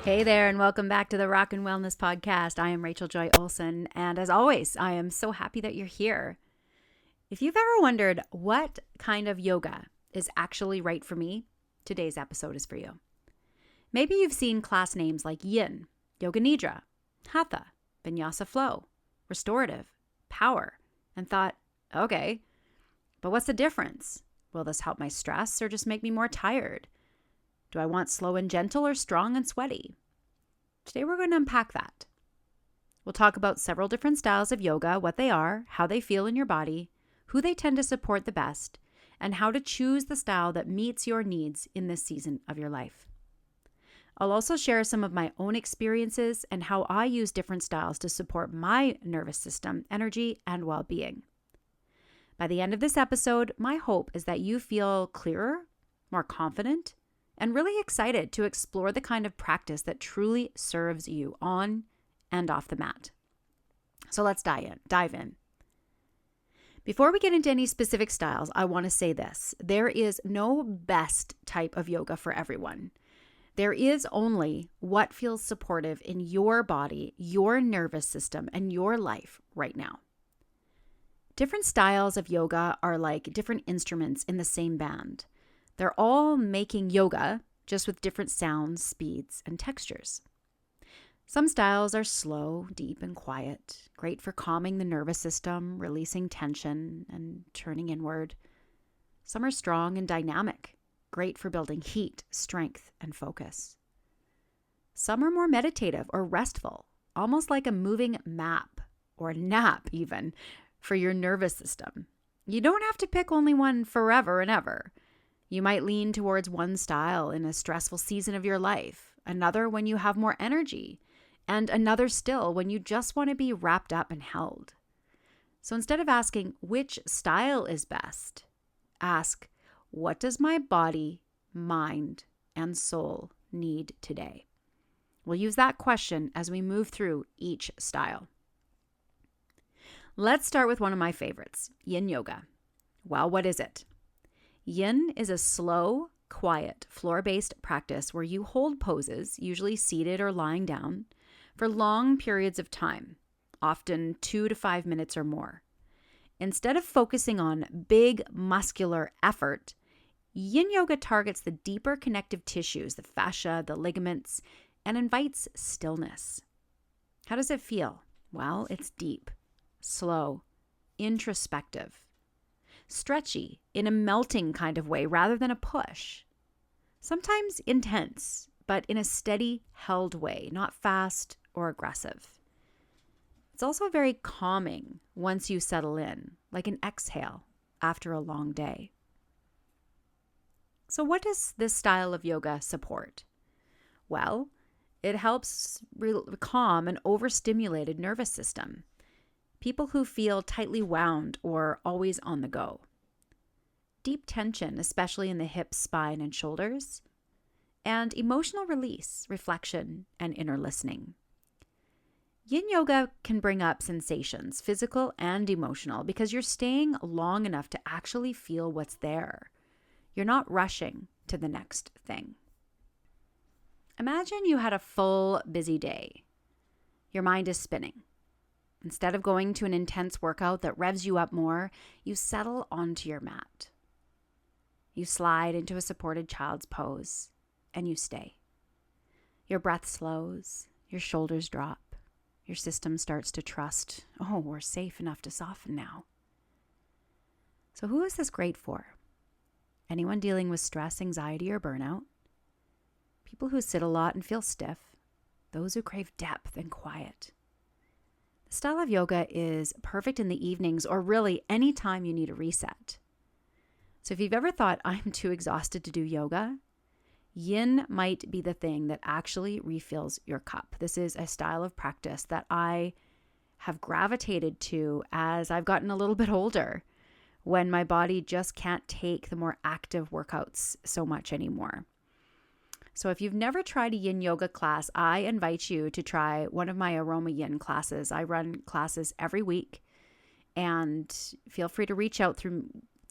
Hey there, and welcome back to the Rockin Wellness Podcast. I am Joy Olsen, and as always, I am so happy that you're here. If you've ever wondered what kind of yoga is actually right for me, today's episode is for you. Maybe you've seen class names like Yin, Yoga Nidra, Hatha, Vinyasa Flow, Restorative, Power, and thought, okay, but what's the difference? Will this help my stress or just make me more tired? Do I want slow and gentle or strong and sweaty? Today we're going to unpack that. We'll talk about several different styles of yoga, what they are, how they feel in your body, who they tend to support the best, and how to choose the style that meets your needs in this season of your life. I'll also share some of my own experiences and how I use different styles to support my nervous system, energy, and well-being. By the end of this episode, my hope is that you feel clearer, more confident, and really excited to explore the kind of practice that truly serves you on and off the mat. So let's dive in. Before we get into any specific styles, I want to say this. There is no best type of yoga for everyone. There is only what feels supportive in your body, your nervous system, and your life right now. Different styles of yoga are like different instruments in the same band. They're all making yoga, just with different sounds, speeds, and textures. Some styles are slow, deep, and quiet, great for calming the nervous system, releasing tension, and turning inward. Some are strong and dynamic, great for building heat, strength, and focus. Some are more meditative or restful, almost like a moving map, or nap even, for your nervous system. You don't have to pick only one forever and ever. You might lean towards one style in a stressful season of your life, another when you have more energy, and another still when you just want to be wrapped up and held. So instead of asking which style is best, ask, what does my body, mind, and soul need today? We'll use that question as we move through each style. Let's start with one of my favorites, Yin Yoga. Well, what is it? Yin is a slow, quiet, floor-based practice where you hold poses, usually seated or lying down, for long periods of time, often 2 to 5 minutes or more. Instead of focusing on big muscular effort, Yin Yoga targets the deeper connective tissues, the fascia, the ligaments, and invites stillness. How does it feel? Well, it's deep, slow, introspective. Stretchy in a melting kind of way rather than a push. Sometimes intense, but in a steady, held way, not fast or aggressive. It's also very calming once you settle in, like an exhale after a long day. So what does this style of yoga support? Well, it helps calm an overstimulated nervous system. People who feel tightly wound or always on the go. Deep tension, especially in the hips, spine, and shoulders. And emotional release, reflection, and inner listening. Yin Yoga can bring up sensations, physical and emotional, because you're staying long enough to actually feel what's there. You're not rushing to the next thing. Imagine you had a full, busy day. Your mind is spinning. Instead of going to an intense workout that revs you up more, you settle onto your mat. You slide into a supported child's pose, and you stay. Your breath slows, your shoulders drop, your system starts to trust, oh, we're safe enough to soften now. So who is this great for? Anyone dealing with stress, anxiety, or burnout? People who sit a lot and feel stiff, those who crave depth and quiet. The style of yoga is perfect in the evenings or really any time you need a reset. So if you've ever thought, I'm too exhausted to do yoga, Yin might be the thing that actually refills your cup. This is a style of practice that I have gravitated to as I've gotten a little bit older, when my body just can't take the more active workouts so much anymore. So if you've never tried a Yin Yoga class, I invite you to try one of my Aroma Yin classes. I run classes every week, and feel free to reach out through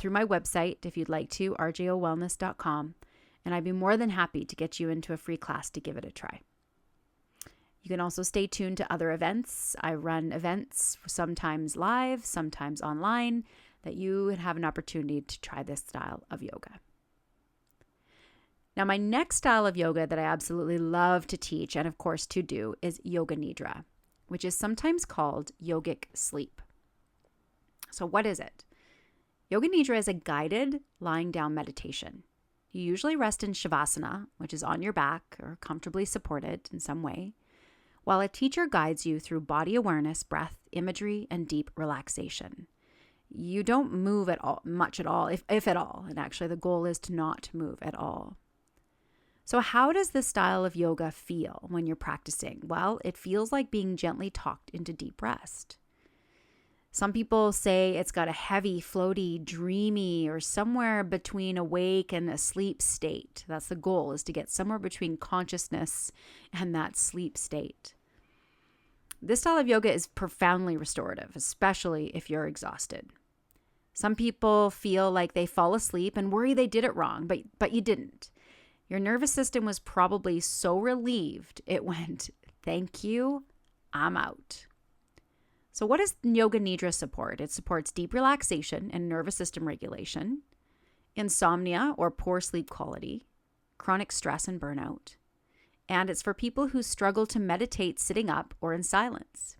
my website if you'd like to, R.J.O wellness.com, and I'd be more than happy to get you into a free class to give it a try. You can also stay tuned to other events. I run events, sometimes live, sometimes online, that you have an opportunity to try this style of yoga. Now, my next style of yoga that I absolutely love to teach and, of course, to do is Yoga Nidra, which is sometimes called yogic sleep. So what is it? Yoga Nidra is a guided lying down meditation. You usually rest in Shavasana, which is on your back or comfortably supported in some way, while a teacher guides you through body awareness, breath, imagery, and deep relaxation. You don't move much at all, if at all. And actually, the goal is to not move at all. So how does this style of yoga feel when you're practicing? Well, it feels like being gently talked into deep rest. Some people say it's got a heavy, floaty, dreamy, or somewhere between awake and asleep state. That's the goal, is to get somewhere between consciousness and that sleep state. This style of yoga is profoundly restorative, especially if you're exhausted. Some people feel like they fall asleep and worry they did it wrong, but you didn't. Your nervous system was probably so relieved it went, "Thank you, I'm out." So what does Yoga Nidra support? It supports deep relaxation and nervous system regulation, insomnia or poor sleep quality, chronic stress and burnout, and it's for people who struggle to meditate sitting up or in silence.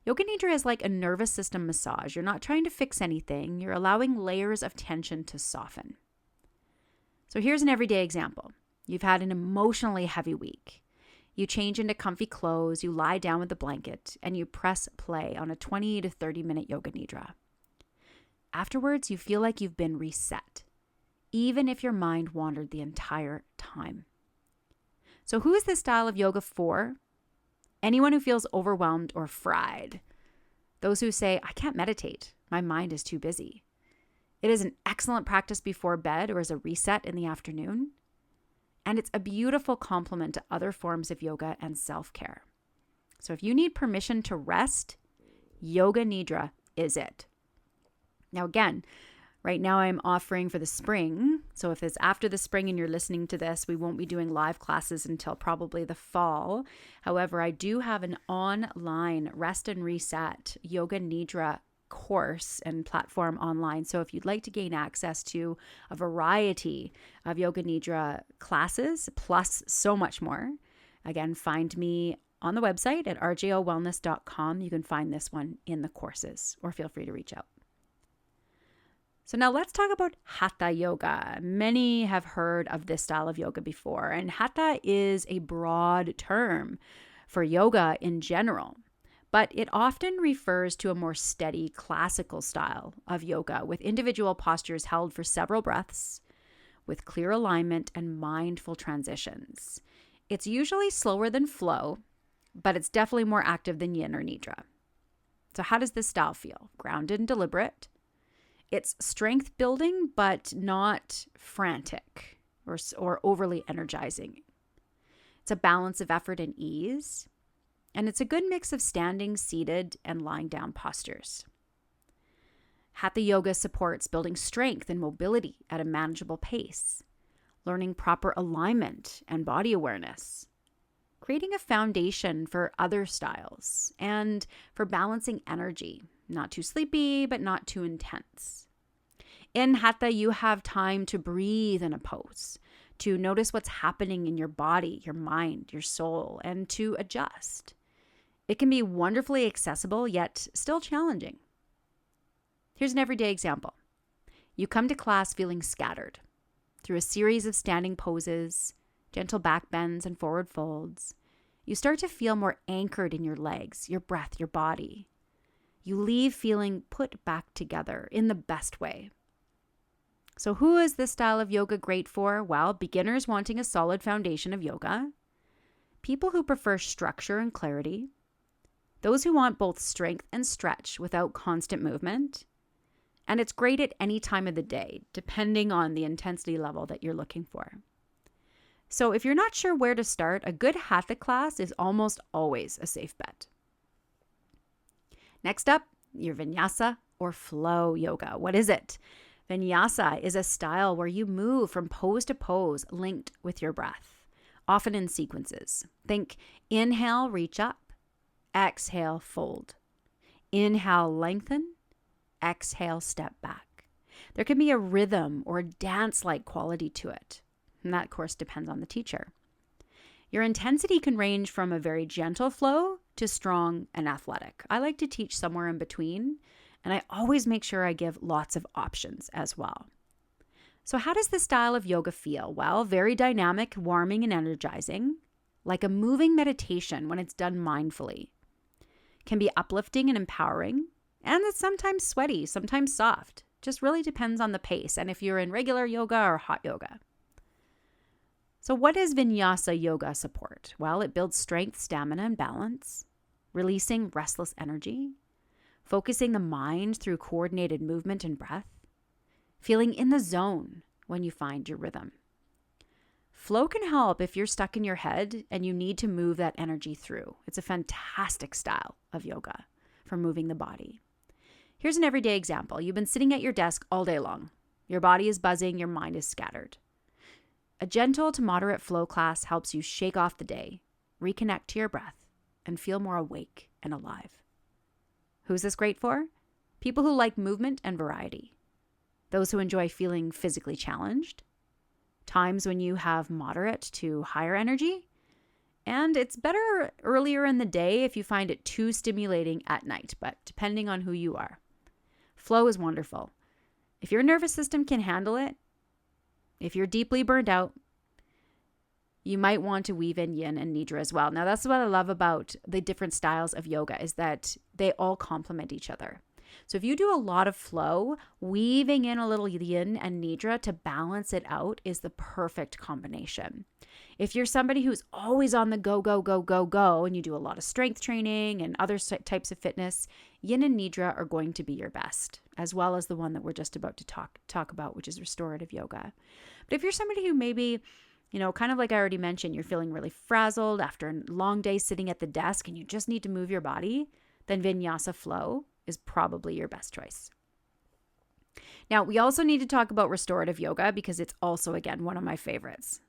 Yoga Nidra is like a nervous system massage. You're not trying to fix anything. You're allowing layers of tension to soften. So here's an everyday example. You've had an emotionally heavy week. You change into comfy clothes, you lie down with a blanket, and you press play on a 20 to 30 minute Yoga Nidra. Afterwards, you feel like you've been reset, even if your mind wandered the entire time. So who is this style of yoga for? Anyone who feels overwhelmed or fried. Those who say, "I can't meditate. My mind is too busy." It is an excellent practice before bed or as a reset in the afternoon. And it's a beautiful complement to other forms of yoga and self-care. So if you need permission to rest, Yoga Nidra is it. Now again, right now I'm offering for the spring. So if it's after the spring and you're listening to this, we won't be doing live classes until probably the fall. However, I do have an online rest and reset Yoga Nidra course and platform online. So if you'd like to gain access to a variety of Yoga Nidra classes, plus so much more, again, find me on the website at R.J.O.wellness.com. You can find this one in the courses, or feel free to reach out. So now let's talk about Hatha yoga. Many have heard of this style of yoga before, and Hatha is a broad term for yoga in general. But it often refers to a more steady classical style of yoga with individual postures held for several breaths, with clear alignment and mindful transitions. It's usually slower than flow, but it's definitely more active than yin or nidra. So how does this style feel? Grounded and deliberate. It's strength building, but not frantic or overly energizing. It's a balance of effort and ease. And it's a good mix of standing, seated, and lying down postures. Hatha yoga supports building strength and mobility at a manageable pace, learning proper alignment and body awareness, creating a foundation for other styles, and for balancing energy, not too sleepy, but not too intense. In Hatha, you have time to breathe in a pose, to notice what's happening in your body, your mind, your soul, and to adjust. It can be wonderfully accessible, yet still challenging. Here's an everyday example. You come to class feeling scattered. Through a series of standing poses, gentle back bends, and forward folds, you start to feel more anchored in your legs, your breath, your body. You leave feeling put back together in the best way. So who is this style of yoga great for? Well, beginners wanting a solid foundation of yoga, people who prefer structure and clarity, those who want both strength and stretch without constant movement, and it's great at any time of the day, depending on the intensity level that you're looking for. So if you're not sure where to start, a good Hatha class is almost always a safe bet. Next up, your Vinyasa or Flow yoga. What is it? Vinyasa is a style where you move from pose to pose linked with your breath, often in sequences. Think inhale, reach up, exhale, fold. Inhale, lengthen, exhale, step back. There can be a rhythm or dance-like quality to it, and that, of course, depends on the teacher. Your intensity can range from a very gentle flow to strong and athletic. I like to teach somewhere in between, and I always make sure I give lots of options as well. So how does this style of yoga feel? Well, very dynamic, warming, and energizing, like a moving meditation when it's done mindfully. Can be uplifting and empowering, and it's sometimes sweaty, sometimes soft. Just really depends on the pace and if you're in regular yoga or hot yoga. So what does Vinyasa yoga support? Well, it builds strength, stamina, and balance, releasing restless energy, focusing the mind through coordinated movement and breath, feeling in the zone when you find your rhythm. Flow can help if you're stuck in your head and you need to move that energy through. It's a fantastic style of yoga for moving the body. Here's an everyday example. You've been sitting at your desk all day long. Your body is buzzing, your mind is scattered. A gentle to moderate flow class helps you shake off the day, reconnect to your breath, and feel more awake and alive. Who's this great for? People who like movement and variety. Those who enjoy feeling physically challenged. Times when you have moderate to higher energy. And it's better earlier in the day if you find it too stimulating at night, but depending on who you are. Flow is wonderful. If your nervous system can handle it, if you're deeply burned out, you might want to weave in yin and nidra as well. Now, that's what I love about the different styles of yoga is that they all complement each other. So if you do a lot of flow, weaving in a little yin and nidra to balance it out is the perfect combination. If you're somebody who's always on the go, go, go, go, go, and you do a lot of strength training and other types of fitness, yin and nidra are going to be your best, as well as the one that we're just about to talk about, which is restorative yoga. But if you're somebody who maybe, kind of like I already mentioned, you're feeling really frazzled after a long day sitting at the desk and you just need to move your body, then Vinyasa Flow is probably your best choice. Now, we also need to talk about restorative yoga because it's also, again, one of my favorites.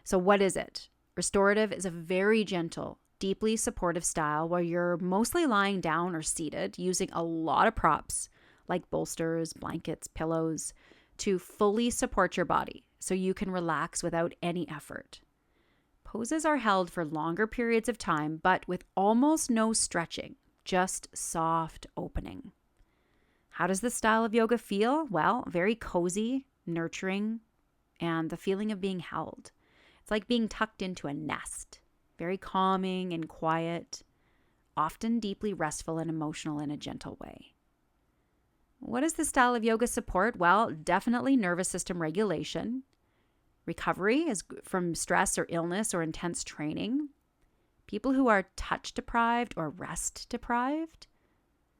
So what is it? Restorative is a very gentle, deeply supportive style where you're mostly lying down or seated using a lot of props like bolsters, blankets, pillows to fully support your body so you can relax without any effort. Poses are held for longer periods of time, but with almost no stretching, just soft opening. How does this style of yoga feel? Well, very cozy, nurturing, and the feeling of being held. It's like being tucked into a nest, very calming and quiet, often deeply restful and emotional in a gentle way. What does this style of yoga support? Well, definitely nervous system regulation, recovery from stress or illness or intense training, people who are touch deprived or rest deprived,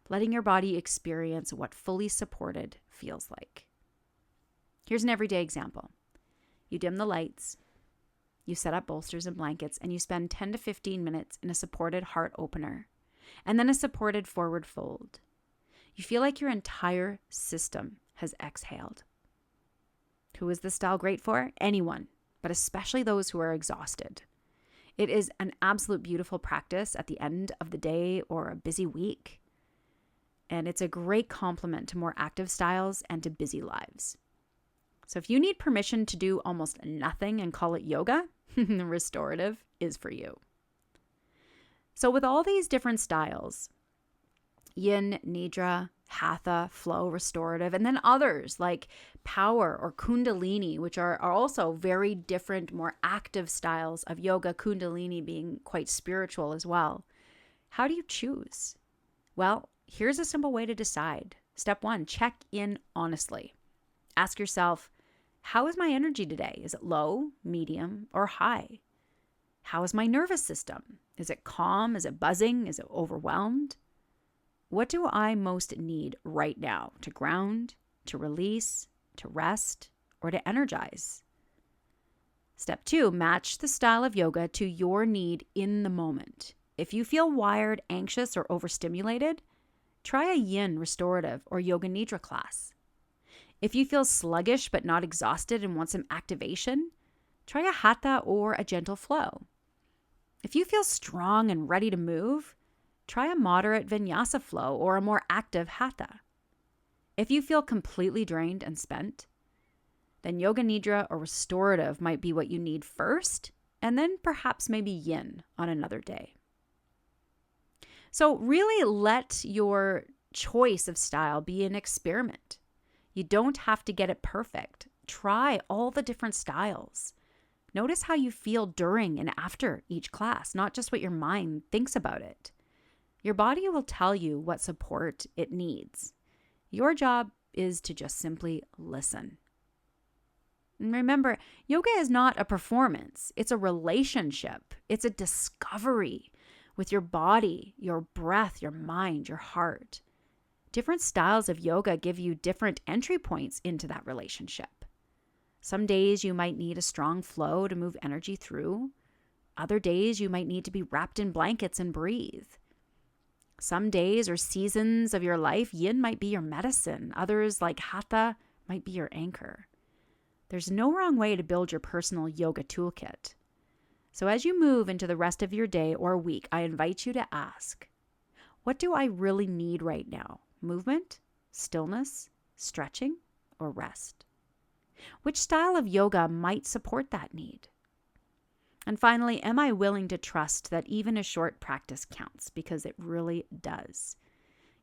letting your body experience what fully supported feels like. Here's an everyday example. You dim the lights, you set up bolsters and blankets, and you spend 10 to 15 minutes in a supported heart opener, and then a supported forward fold. You feel like your entire system has exhaled. Who is this style great for? Anyone, but especially those who are exhausted. It is an absolute beautiful practice at the end of the day or a busy week. And it's a great complement to more active styles and to busy lives. So if you need permission to do almost nothing and call it yoga, the restorative is for you. So with all these different styles, yin, nidra, hatha, flow, restorative, and then others like power or kundalini, which are also very different, more active styles of yoga, kundalini being quite spiritual as well. How do you choose? Well, here's a simple way to decide. Step 1, check in honestly. Ask yourself, how is my energy today? Is it low, medium, or high? How is my nervous system? Is it calm? Is it buzzing? Is it overwhelmed? What do I most need right now to ground, to release, to rest, or to energize? Step 2, match the style of yoga to your need in the moment. If you feel wired, anxious, or overstimulated, try a yin restorative or yoga nidra class. If you feel sluggish but not exhausted and want some activation, try a Hatha or a gentle flow. If you feel strong and ready to move, try a moderate Vinyasa Flow or a more active Hatha. If you feel completely drained and spent, then Yoga Nidra or Restorative might be what you need first, and then perhaps maybe Yin on another day. So really let your choice of style be an experiment. You don't have to get it perfect. Try all the different styles. Notice how you feel during and after each class, not just what your mind thinks about it. Your body will tell you what support it needs. Your job is to just simply listen. And remember, yoga is not a performance. It's a relationship. It's a discovery with your body, your breath, your mind, your heart. Different styles of yoga give you different entry points into that relationship. Some days you might need a strong flow to move energy through. Other days you might need to be wrapped in blankets and breathe. Some days or seasons of your life, Yin might be your medicine. Others, like Hatha, might be your anchor. There's no wrong way to build your personal yoga toolkit. So as you move into the rest of your day or week, I invite you to ask, what do I really need right now? Movement, stillness, stretching, or rest? Which style of yoga might support that need? And finally, am I willing to trust that even a short practice counts? Because it really does.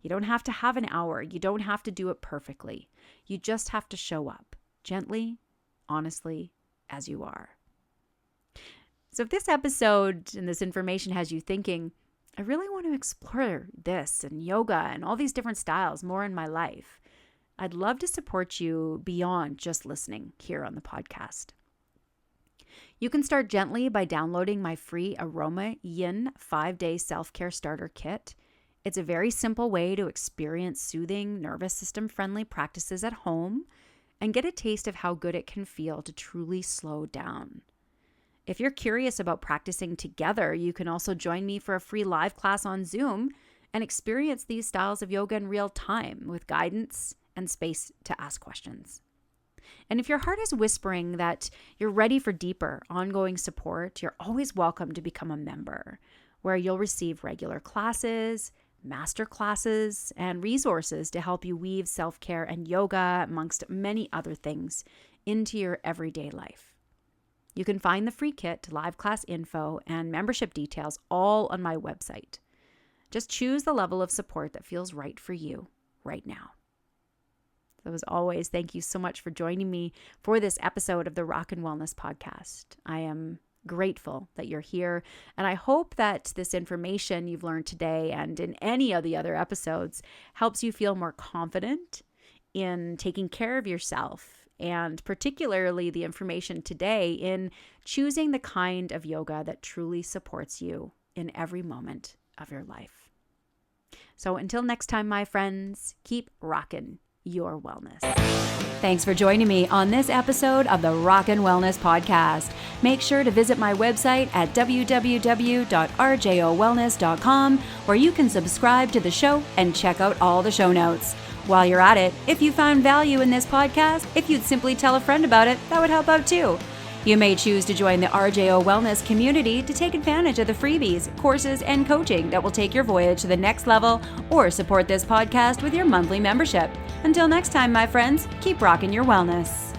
You don't have to have an hour. You don't have to do it perfectly. You just have to show up gently, honestly, as you are. So if this episode and this information has you thinking, I really want to explore this and yoga and all these different styles more in my life, I'd love to support you beyond just listening here on the podcast. You can start gently by downloading my free Aroma Yin 5-day self-care starter kit. It's a very simple way to experience soothing, nervous system-friendly practices at home and get a taste of how good it can feel to truly slow down. If you're curious about practicing together, you can also join me for a free live class on Zoom and experience these styles of yoga in real time with guidance and space to ask questions. And if your heart is whispering that you're ready for deeper, ongoing support, you're always welcome to become a member, where you'll receive regular classes, master classes, and resources to help you weave self-care and yoga, amongst many other things, into your everyday life. You can find the free kit, live class info, and membership details all on my website. Just choose the level of support that feels right for you right now. So as always, thank you so much for joining me for this episode of the Rockin Wellness Podcast. I am grateful that you're here, and I hope that this information you've learned today and in any of the other episodes helps you feel more confident in taking care of yourself, and particularly the information today in choosing the kind of yoga that truly supports you in every moment of your life. So until next time, my friends, keep rockin' your wellness. Thanks for joining me on this episode of the Rockin Wellness Podcast. Make sure to visit my website at www.rjowellness.com, where you can subscribe to the show and check out all the show notes. While you're at it, if you found value in this podcast, if you'd simply tell a friend about it, that would help out too. You may choose to join the R.J.O. Wellness community to take advantage of the freebies, courses, and coaching that will take your voyage to the next level, or support this podcast with your monthly membership. Until next time, my friends, keep rocking your wellness.